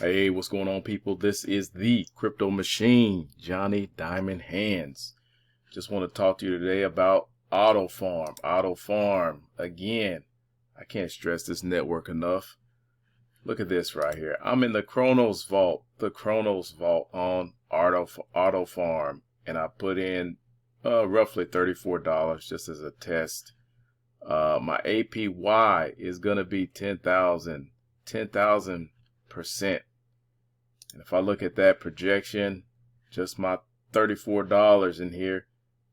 Hey, what's going on, people? This is the Crypto Machine, Johnny Diamond Hands. Just want to talk to you today about Autofarm. Autofarm, again, I can't stress this network enough. Look at this right here. I'm in the Chronos Vault, on Autofarm, and I put in roughly $34 just as a test. My APY is going to be 10,000%. And if I look at that projection, just my $34 in here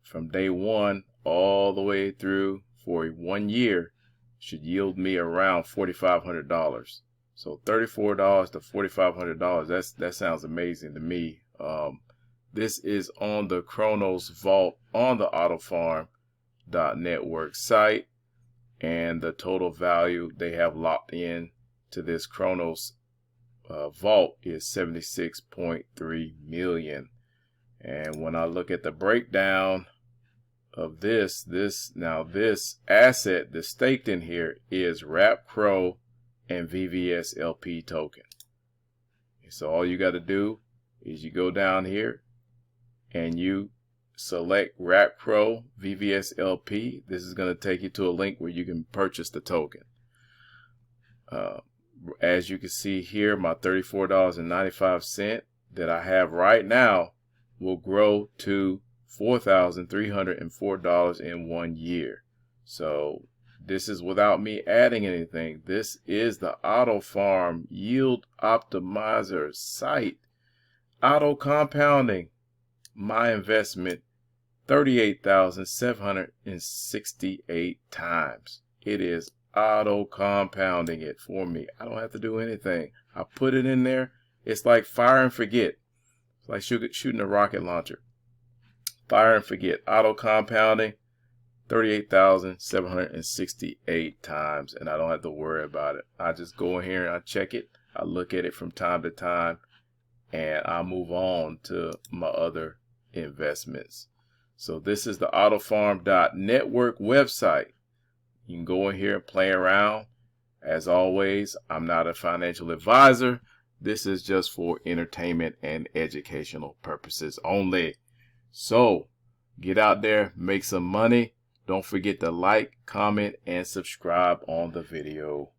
from day one all the way through for 1 year should yield me around $4,500. So $34 to $4,500, that sounds amazing to me. This is on the Chronos Vault on the Autofarm Network site, and the total value they have locked in to this Chronos vault is 76.3 million. And when I look at the breakdown of this asset that's staked in here is Wrap Crow and VVS LP token. So all you got to do is you go down here and you select Wrap Crow VVS LP. This is going to take you to a link where you can purchase the token. As you can see here, my $34.95 that I have right now will grow to $4,304 in 1 year. So this is without me adding anything. This is the Autofarm Yield Optimizer site. Auto compounding my investment 38,768 times. It is auto compounding it for me. I don't have to do anything. I put it in there. It's like fire and forget. It's like shooting a rocket launcher. Fire and forget. Auto compounding 38,768 times, and I don't have to worry about it. I just go in here and I check it. I look at it from time to time, and I move on to my other investments. So this is the Autofarm.network website. You can go in here and play around. As always, I'm not a financial advisor. This is just for entertainment and educational purposes only. So get out there, make some money. Don't forget to like, comment, and subscribe on the video.